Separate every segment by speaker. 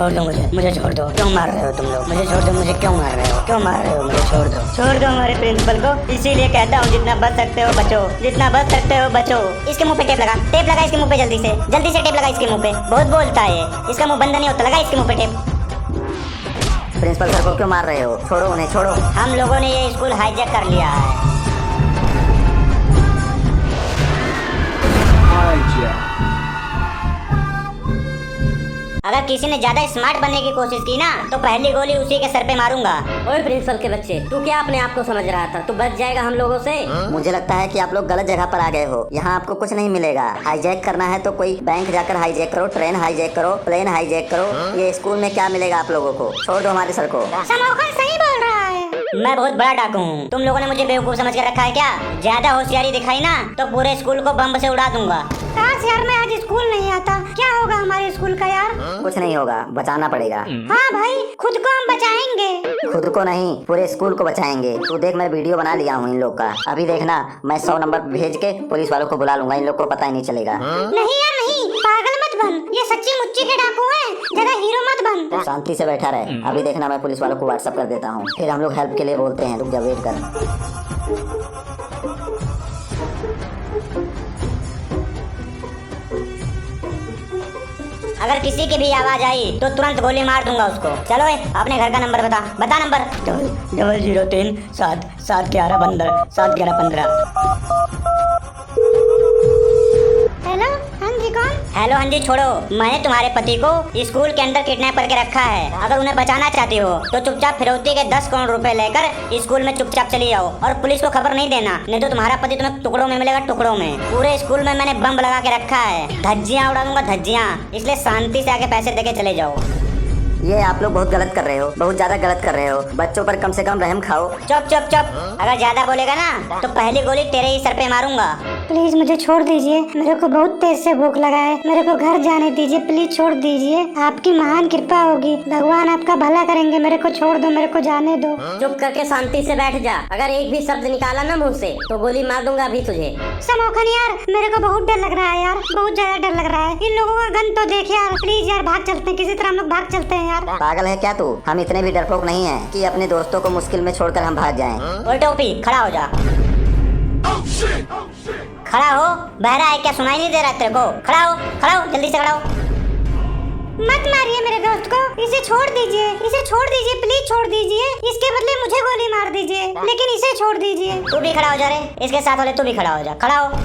Speaker 1: छोड़ दो मुझे छोड़ दो। क्यों मार रहे हो तुम लोग? मुझे छोड़ दो, मुझे क्यों मार रहे हो? क्यों मार रहे हो? मुझे छोड़ दो हमारे प्रिंसिपल को। इसीलिए कहता हूँ जितना बच सकते हो बचो, जितना बच सकते हो बचो। इसके मुंह पे टेप लगा इसके मुंह पे, जल्दी से टेप लगा इसके मुंह पे। बहुत बोलता है, इसका मुंह बंद नहीं होता, लगा इसके मुंह पे टेप।
Speaker 2: प्रिंसिपल सर को क्यों मार रहे हो? छोड़ो उन्हें, छोड़ो।
Speaker 1: हम लोगों ने ये स्कूल हाईजैक कर लिया है। अगर किसी ने ज्यादा स्मार्ट बनने की कोशिश की ना तो पहली गोली उसी के सर पे मारूंगा।
Speaker 3: ओए प्रिंसिपल के बच्चे, तू क्या अपने आप को समझ रहा था? तू बच जाएगा हम लोगों से?
Speaker 2: मुझे लगता है कि आप लोग गलत जगह पर आ गए हो। यहाँ आपको कुछ नहीं मिलेगा। हाईजैक करना है तो कोई बैंक जाकर हाईजैक करो, ट्रेन हाईजैक करो, प्लेन हाईजैक करो। ये स्कूल में क्या मिलेगा आप लोगों को? छोड़ दो हमारे सर को।
Speaker 1: समोखन सही बोल रहा है। मैं बहुत बड़ा डाकू हूँ। तुम लोगों ने मुझे बेवकूफ समझ कर रखा है क्या? ज्यादा होशियारी दिखाई ना तो पूरे स्कूल को बम से उड़ा दूंगा। यार मैं आज स्कूल नहीं आता, क्या होगा हमारे स्कूल का यार?
Speaker 2: कुछ नहीं होगा, बचाना पड़ेगा।
Speaker 1: हाँ भाई, खुद को हम बचाएंगे।
Speaker 2: खुद को नहीं, पूरे स्कूल को बचाएंगे। तू देख, मैं वीडियो बना लिया हूँ इन लोग का। अभी देखना, मैं 100 नंबर भेज के पुलिस वालों को बुला लूंगा। इन लोग को पता ही नहीं चलेगा।
Speaker 1: नहीं यार नहीं, पागल मत बन। ये सच्ची मुच्ची के डाकू हैं, ज्यादा हीरो मत बन।
Speaker 2: शांति से बैठा रहे। अभी देखना, मैं पुलिस वालों को व्हाट्सएप कर देता हूँ, फिर हम लोग हेल्प के लिए बोलते हैं। रुक जा, वेट कर।
Speaker 1: अगर किसी की भी आवाज आई तो तुरंत गोली मार दूंगा उसको। चलो अपने घर का नंबर बता नंबर। 0003 7 7 11 15 7 11 15। हेलो हाँ जी, कौन? हेलो हाँ जी, छोड़ो। मैंने तुम्हारे पति को स्कूल के अंदर किडनैप करके रखा है। अगर उन्हें बचाना चाहती हो तो चुपचाप फिरौती के 10 करोड़ रुपए लेकर स्कूल में चुपचाप चली जाओ और पुलिस को खबर नहीं देना, नहीं तो तुम्हारा पति तुम्हें टुकड़ों में मिलेगा, टुकड़ों में। पूरे स्कूल में मैंने बम लगा के रखा है, धज्जियां उड़ा दूंगा, धज्जियां। इसलिए शांति से आके पैसे देके चले जाओ।
Speaker 2: ये आप लोग बहुत गलत कर रहे हो, बहुत ज्यादा गलत कर रहे हो। बच्चों पर कम से कम रहम खाओ।
Speaker 1: चुप। अगर ज्यादा बोलेगा ना तो पहली गोली तेरे ही सर पे मारूंगा। प्लीज मुझे छोड़ दीजिए, मेरे को बहुत तेज से भूख लगा है। मेरे को घर जाने दीजिए, प्लीज छोड़ दीजिए। आपकी महान कृपा होगी, भगवान आपका भला करेंगे। मेरे को छोड़ दो, मेरे को जाने दो।
Speaker 3: चुप करके शांति से बैठ जा। अगर एक भी शब्द निकाला ना मुंह से तो गोली मार दूंगा अभी तुझे।
Speaker 1: समोखन यार, मेरे को बहुत डर लग रहा है यार, बहुत ज्यादा डर लग रहा है। इन लोगों का गन तो देख यार। प्लीज यार भाग चलते हैं, किसी तरह हम लोग भाग चलते हैं यार।
Speaker 2: पागल है क्या तू? हम इतने भी डरपोक नहीं हैं कि अपने दोस्तों को मुश्किल में छोड़कर हम भाग जाएं।
Speaker 1: ओए टोपी, खड़ा हो जा। खड़ा हो, बहरा है क्या? सुनाई नहीं दे रहा तेरे को? खड़ा हो, जल्दी से खड़ा हो। मत मारिए मेरे दोस्त को, इसे छोड़ दीजिए, प्लीज छोड़ दीजिए। इसके बदले मुझे गोली मार दीजिए, लेकिन इसे छोड़ दीजिए। तू भी खड़ा हो जा रे, इसके साथ वाले तू भी खड़ा हो जा। खड़ा हो।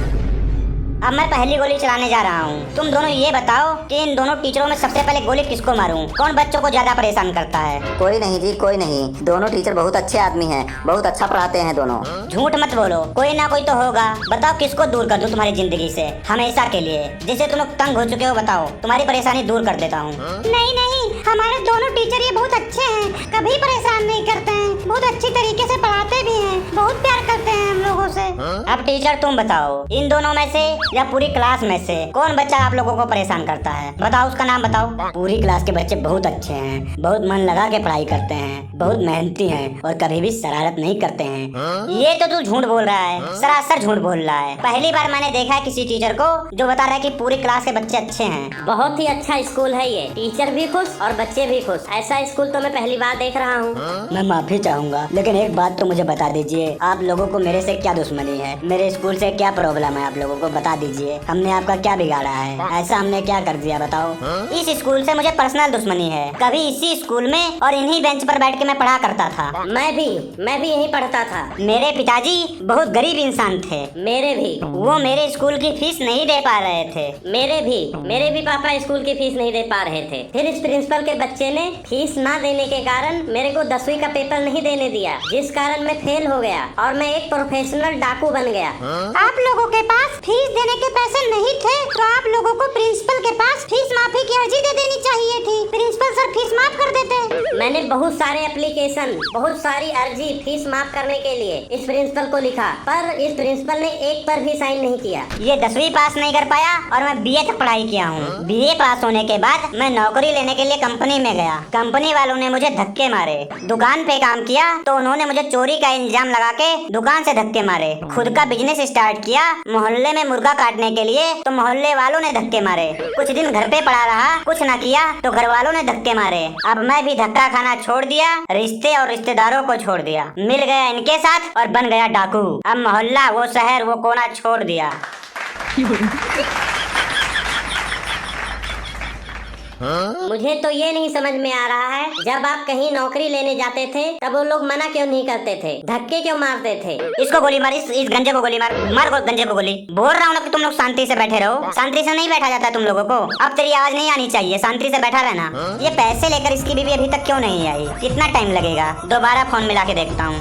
Speaker 1: अब मैं पहली गोली चलाने जा रहा हूँ। तुम दोनों ये बताओ कि इन दोनों टीचरों में सबसे पहले गोली किसको मारूं? कौन बच्चों को ज्यादा परेशान करता है?
Speaker 2: कोई नहीं जी, कोई नहीं। दोनों टीचर बहुत अच्छे आदमी हैं, बहुत अच्छा पढ़ाते हैं दोनों।
Speaker 1: झूठ मत बोलो, कोई ना कोई तो होगा। बताओ किसको दूर कर दूं तुम्हारी जिंदगी से हमेशा के लिए? जिसे तुम लोग तंग हो चुके हो, बताओ, तुम्हारी परेशानी दूर कर देता हूँ। नहीं, हमारे दोनों टीचर ये बहुत अच्छे हैं, कभी परेशान नहीं करते हैं, बहुत अच्छी तरीके से पढ़ाते भी हैं, बहुत प्यार करते हैं हम लोगों से। अब टीचर तुम बताओ, इन दोनों में से या पूरी क्लास में से कौन बच्चा आप लोगों को परेशान करता है? बताओ, उसका नाम बताओ। पूरी क्लास के बच्चे बहुत अच्छे हैं, बहुत मन लगा के पढ़ाई करते हैं, बहुत मेहनती हैं और कभी भी शरारत नहीं करते हैं। ये तो तू झूठ बोल रहा है, सरासर झूठ बोल रहा है। पहली बार मैंने देखा है किसी टीचर को जो बता रहा है कि पूरी क्लास के बच्चे अच्छे हैं।
Speaker 3: बहुत ही अच्छा स्कूल है ये, टीचर भी खुश और बच्चे भी खुश। ऐसा स्कूल तो मैं पहली बार देख रहा हूँ।
Speaker 1: मैं माफी चाहूंगा, लेकिन एक बात तो मुझे बता दीजिए, आप लोगों को मेरे से क्या दुश्मनी है? मेरे स्कूल से क्या प्रॉब्लम है? आप लोगों को बता दीजिए, हमने आपका क्या बिगाड़ा है? ऐसा हमने क्या कर दिया बताओ? इस स्कूल से मुझे पर्सनल दुश्मनी है। कभी इसी स्कूल में और इन्हीं बेंच पर बैठ के मैं पढ़ा करता था।
Speaker 3: मैं भी यहीं पढ़ता था।
Speaker 1: मेरे पिताजी बहुत गरीब इंसान थे।
Speaker 3: मेरे भी।
Speaker 1: वो मेरे स्कूल की फीस नहीं दे पा रहे थे।
Speaker 3: मेरे भी पापा स्कूल की फीस नहीं दे पा रहे थे। फिर इस प्रिंसिपल के बच्चे ने फीस ना देने के कारण मेरे को 10वीं का पेपर नहीं देने दिया, जिस कारण मैं फेल हो गया और मैं एक प्रोफेशनल डाकू बन गया।
Speaker 1: आप लोगों के पास फीस देने के पैसे नहीं थे तो आप लोगों को प्रिंसिपल के पास फीस माफी की अर्जी दे देनी चाहिए थी। प्रिंसिपल सर फीस माफ कर देते।
Speaker 3: मैंने बहुत सारे एप्लीकेशन, बहुत सारी अर्जी फीस माफ करने के लिए इस प्रिंसिपल को लिखा, पर इस प्रिंसिपल ने एक पर भी साइन नहीं किया।
Speaker 1: ये 10वीं पास नहीं कर पाया और मैं BA तक पढ़ाई किया हूँ। BA पास होने के बाद मैं नौकरी लेने के लिए कंपनी में गया। कंपनी वालों ने मुझे धक्के मारे। दुकान पे काम किया तो उन्होंने मुझे चोरी का इल्जाम लगा के दुकान से धक्के मारे। खुद का बिजनेस स्टार्ट किया मोहल्ले में मुर्गा काटने के लिए, तो मोहल्ले वालों ने धक्के मारे। कुछ दिन घर पे पड़ा रहा, कुछ ना किया तो घर वालों ने धक्के मारे। अब मैं भी धक्का खाना छोड़ दिया, रिश्ते और रिश्तेदारों को छोड़ दिया, मिल गया इनके साथ और बन गया डाकू। अब मोहल्ला, वो शहर, वो कोना छोड़ दिया।
Speaker 3: मुझे तो ये नहीं समझ में आ रहा है, जब आप कहीं नौकरी लेने जाते थे तब वो लोग मना क्यों नहीं करते थे, धक्के क्यों मारते थे?
Speaker 1: इसको गोली मार, इस गंजे को गोली मार, गंजे को गोली। बोल रहा हूँ ना कि तुम लोग शांति से बैठे रहो। शांति से नहीं बैठा जाता तुम लोगों को। अब तेरी आवाज नहीं आनी चाहिए, शांति से बैठा रहना। ये पैसे लेकर इसकी बीवी अभी तक क्यों नहीं आई? कितना टाइम लगेगा? दोबारा फोन मिला के देखता हूँ।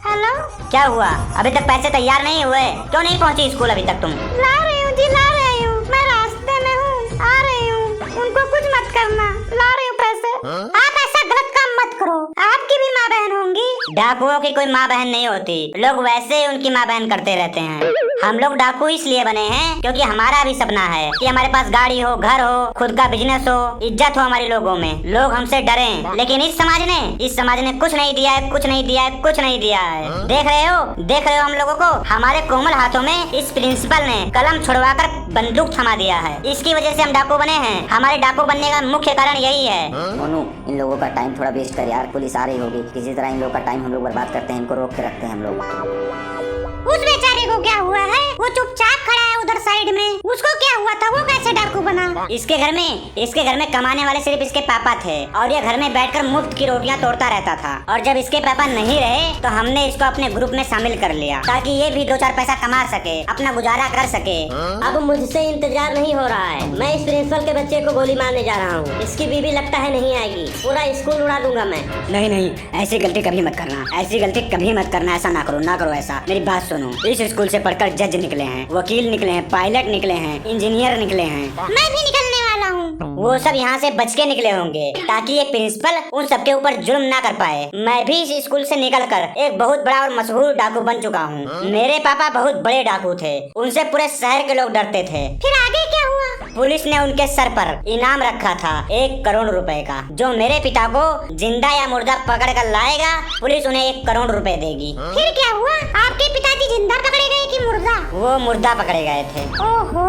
Speaker 4: हेलो,
Speaker 1: क्या हुआ? अभी तक पैसे तैयार नहीं हुए? क्यों नहीं पहुँची स्कूल अभी तक तुम?
Speaker 4: ला रही हूँ जी, ला रही हूँ। मैं रास्ते में हूँ, आ रही हूँ। उनको कुछ मत करना, ला रही हूँ पैसे। आप ऐसा गलत काम मत करो, आपकी भी माँ बहन होंगी।
Speaker 1: डाकुओं की कोई माँ बहन नहीं होती, लोग वैसे ही उनकी माँ बहन करते रहते हैं। हम लोग डाकू इसलिए बने हैं क्योंकि हमारा भी सपना है कि हमारे पास गाड़ी हो, घर हो, खुद का बिजनेस हो, इज्जत हो हमारे लोगों में, लोग हमसे डरें। लेकिन इस समाज ने कुछ नहीं दिया है, कुछ नहीं दिया है, कुछ नहीं दिया है। देख रहे हो हम लोगों को? हमारे कोमल हाथों में इस प्रिंसिपल ने कलम छुड़वाकर बंदूक थमा दिया है। इसकी वजह से हम डाकू बने हैं। हमारे डाकू बनने का मुख्य कारण यही है।
Speaker 2: मोनू, इन लोगों का टाइम थोड़ा वेस्ट कर यार, पुलिस आ रही होगी। किसी तरह इन लोगों का टाइम हम लोग बर्बाद करते हैं, इनको रोक के रखते हैं हम लोग।
Speaker 4: उस बेचारे को क्या हुआ है? वो चुपचाप खड़ा है उधर साइड में। उसको क्या हुआ था? वो कैसे डाकू बना?
Speaker 1: इसके घर में कमाने वाले सिर्फ इसके पापा थे और ये घर में बैठकर मुफ्त की रोटियां तोड़ता रहता था। और जब इसके पापा नहीं रहे तो हमने इसको अपने ग्रुप में शामिल कर लिया ताकि ये भी 2-4 पैसा कमा सके, अपना गुजारा कर सके।
Speaker 3: अब मुझसे इंतजार नहीं हो रहा है, मैं इस प्रिंसिपल के बच्चे को गोली मारने जा रहा हूँ। इसकी बीवी लगता है नहीं आएगी, पूरा स्कूल उड़ा दूंगा मैं।
Speaker 1: नहीं, ऐसी गलती कभी मत करना, ऐसी गलती कभी मत करना। ऐसा ना करो ऐसा। मेरी बात सुनो, इस स्कूल से पढ़कर जज निकले हैं, वकील निकले हैं, पायलट निकले हैं, इंजीनियर निकले हैं।
Speaker 4: मैं भी निकलने वाला हूँ।
Speaker 1: वो सब यहाँ से बच के निकले होंगे ताकि ये प्रिंसिपल उन सबके ऊपर जुल्म ना कर पाए। मैं भी इस स्कूल से निकलकर एक बहुत बड़ा और मशहूर डाकू बन चुका हूँ। मेरे पापा बहुत बड़े डाकू थे, उनसे पूरे शहर के लोग डरते थे।
Speaker 4: फिर आगे क्या हुआ?
Speaker 1: पुलिस ने उनके सर पर इनाम रखा था 1 करोड़ रुपए का। जो मेरे पिता को जिंदा या मुर्दा पकड़ कर लाएगा, पुलिस उन्हें 1 करोड़ रुपए देगी।
Speaker 4: फिर क्या हुआ? आपके पिताजी जिंदा पकड़े गए कि मुर्दा?
Speaker 1: वो मुर्दा पकड़े गए थे।
Speaker 4: ओहो,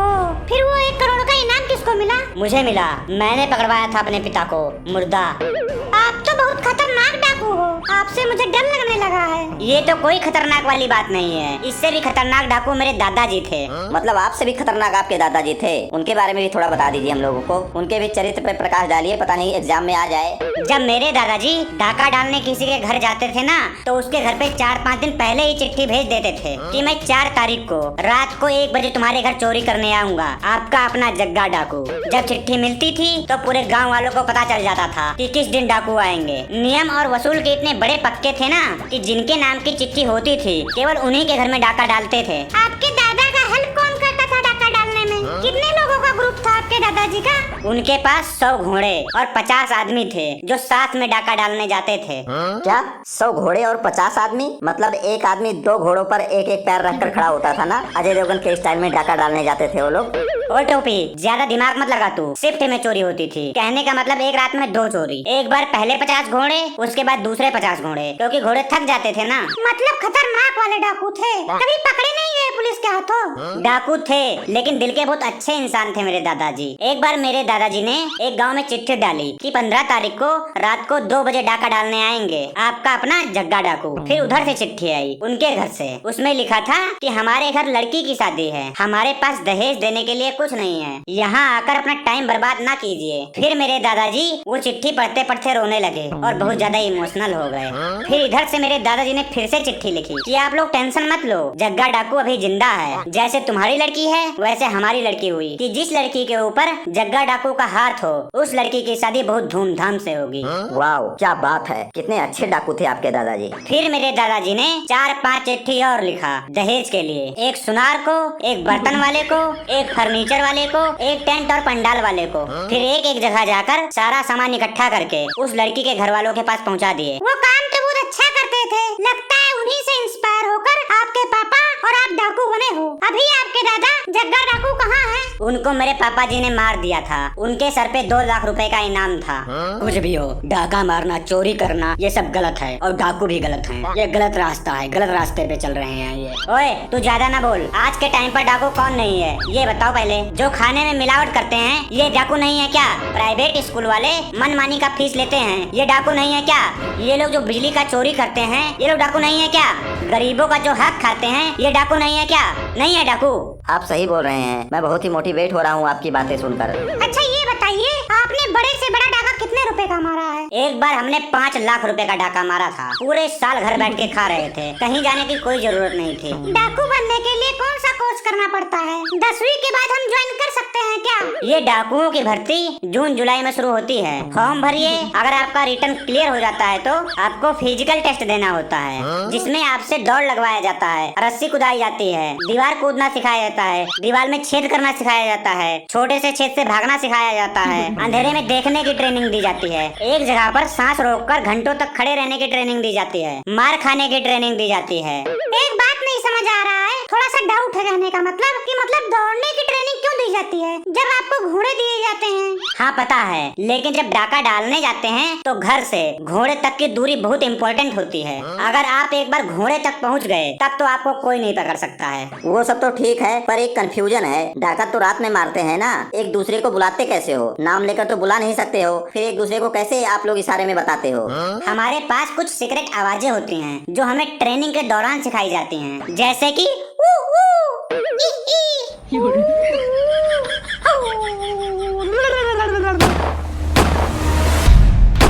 Speaker 4: फिर वो 1 करोड़ का इनाम किसको मिला?
Speaker 1: मुझे मिला, मैंने पकड़वाया था अपने पिता को, मुर्दा।
Speaker 4: आप तो बहुत खतरनाक डाकू हो, आपसे मुझे डर लगने लगा है।
Speaker 1: ये तो कोई खतरनाक वाली बात नहीं है, इससे भी खतरनाक डाकू मेरे दादाजी थे।
Speaker 2: मतलब आपसे भी खतरनाक आपके दादाजी थे? उनके बारे में भी थोड़ा बता दीजिए हम लोगों को, उनके भी चरित्र पर प्रकाश डालिए, पता नहीं एग्जाम में आ जाए।
Speaker 1: जब मेरे दादाजी डाका डालने किसी के घर जाते थे ना, तो उसके घर पे 4-5 दिन पहले ही चिट्ठी भेज देते थे कि मैं 4 तारीख को रात को 1 बजे तुम्हारे घर चोरी करने आऊंगा, आपका अपना जग्गा डाकू। जब चिट्ठी मिलती थी तो पूरे गांव वालों को पता चल जाता था कि किस दिन डाकू आएंगे। नियम और वसूल के इतने बड़े पक्के थे ना कि जिनके नाम की चिट्ठी होती थी केवल उन्हीं के घर में डाका डालते थे।
Speaker 4: आपके दादा का हेल्प कौन करता था डाका डालने में? कितने लोगों का ग्रुप था आपके दादाजी का?
Speaker 1: उनके पास 100 घोड़े और 50 आदमी थे जो साथ में डाका डालने जाते थे।
Speaker 2: क्या 100 घोड़े और 50 आदमी? मतलब एक आदमी 2 घोड़ों पर एक पैर रखकर खड़ा होता था ना? अजय देवगन के स्टाइल में डाका डालने जाते थे वो लोग।
Speaker 1: ओ टोपी, ज्यादा दिमाग मत लगा तू। शिफ्ट में चोरी होती थी, कहने का मतलब एक रात में 2 चोरी। एक बार पहले 50 घोड़े, उसके बाद दूसरे 50 घोड़े, क्योंकि घोड़े थक जाते थे ना।
Speaker 4: मतलब खतरनाक वाले डाकू थे। कभी पकड़े नहीं गए पुलिस के हाथों?
Speaker 1: डाकू थे लेकिन दिल के बहुत अच्छे इंसान थे मेरे दादाजी। एक बार मेरे दादाजी ने एक गांव में चिट्ठी डाली कि 15 तारीख को रात को 2 बजे डाका डालने आएंगे, आपका अपना जग्गा डाकू। फिर उधर से चिट्ठी आई उनके घर से, उसमें लिखा था कि हमारे घर लड़की की शादी है, हमारे पास दहेज देने के लिए कुछ नहीं है, यहाँ आकर अपना टाइम बर्बाद ना कीजिए। फिर मेरे दादाजी वो चिट्ठी पढ़ते पढ़ते रोने लगे और बहुत ज्यादा इमोशनल हो गए। फिर इधर से मेरे दादाजी ने फिर से चिट्ठी लिखी कि आप लोग टेंशन मत लो, जग्गा डाकू अभी जिंदा है। जैसे तुम्हारी लड़की है वैसे हमारी लड़की हुई कि जिस लड़की के ऊपर जग्गा डाकू का हाथ हो उस लड़की की शादी बहुत धूमधाम से होगी।
Speaker 2: वाओ, क्या बात है, कितने अच्छे डाकू थे आपके दादाजी।
Speaker 1: फिर मेरे दादाजी ने 4-5 चिट्ठी और लिखा दहेज के लिए, एक सुनार को, एक बर्तन वाले को, एक फर्नीचर वाले को, एक टेंट और पंडाल वाले को। फिर एक जगह जाकर सारा सामान इकट्ठा करके उस लड़की के घर वालों के पास पहुंचा दिए।
Speaker 4: वो काम तो बहुत अच्छा करते थे, लगता है उन्हीं से इंस्पायर होकर आपके पापा और आप डाकू बने हो। अभी आपके दादा जग्गा डाकू कहाँ हैं?
Speaker 1: उनको मेरे पापा जी ने मार दिया था। उनके सर पे 2 लाख रुपए का इनाम था। कुछ भी हो, डाका मारना, चोरी करना ये सब गलत है और डाकू भी गलत है। ये गलत रास्ता है, गलत रास्ते पे चल रहे हैं ये। ओए तू ज्यादा ना बोल। आज के टाइम पर डाकू कौन नहीं है ये बताओ पहले। जो खाने में मिलावट करते हैं ये डाकू नहीं है क्या? प्राइवेट स्कूल वाले मनमानी का फीस लेते हैं ये डाकू नहीं है क्या? ये लोग जो बिजली का चोरी करते हैं ये लोग डाकू नहीं है क्या? गरीबों का जो हक खाते हैं ये डाकू नहीं है क्या? नहीं है डाकू।
Speaker 2: आप सही बोल रहे हैं। मैं बहुत ही मोटिवेट हो रहा हूँ आपकी बातें सुनकर।
Speaker 4: अच्छा ये बताइए, आपने बड़े से बड़ा डाका कितने रुपए का मारा है?
Speaker 1: एक बार हमने 5 लाख रुपए का डाका मारा था। पूरे साल घर बैठ के खा रहे थे, कहीं जाने की कोई जरूरत नहीं थी।
Speaker 4: डाकू बनने के लिए कौन सा कोर्स करना पड़ता है? 10वीं के बाद हम ज्वाइन कर सकते हैं क्या?
Speaker 1: ये डाकुओं की भर्ती जून जुलाई में शुरू होती है। फॉर्म भरिए, अगर आपका रिटर्न क्लियर हो जाता है तो आपको फिजिकल टेस्ट देना होता है, जिसमें आपसे दौड़ लगवाया जाता है, रस्सी कुदाई जाती है, दीवार कूदना सिखाया जाता है, दीवार में छेद करना सिखाया जाता है, छोटे से छेद से भागना सिखाया जाता है, अंधेरे में देखने की ट्रेनिंग दी जाती है, एक जगह पर सांस रोककर घंटों तक खड़े रहने की ट्रेनिंग दी जाती है, मार खाने की ट्रेनिंग दी जाती है।
Speaker 4: एक बात नहीं समझ आ रहा है, थोड़ा सा डाउट है कहने का मतलब कि मतलब दौड़ने की ट्रेनिंग क्यों दी जाती है जब आपको घोड़े दिए जाते हैं?
Speaker 1: हाँ पता है, लेकिन जब डाका डालने जाते हैं तो घर से घोड़े तक की दूरी बहुत इम्पोर्टेंट होती है। अगर आप एक बार घोड़े तक पहुंच गए तब तो आपको कोई नहीं पकड़ सकता है।
Speaker 2: वो सब तो ठीक है, पर एक कंफ्यूजन है। डाका तो रात में मारते हैं ना, एक दूसरे को बुलाते कैसे हो? नाम लेकर तो बुला नहीं सकते हो, फिर एक दूसरे को कैसे आप लोग इशारे में बताते हो?
Speaker 1: हमारे पास कुछ सीक्रेट आवाजें होती हैं जो हमें ट्रेनिंग के दौरान सिखाई जाती हैं, जैसे कि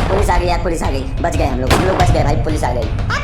Speaker 2: पुलिस आ गई यार, पुलिस आ गई। बच गए हम लोग बच गए भाई, पुलिस आ गई।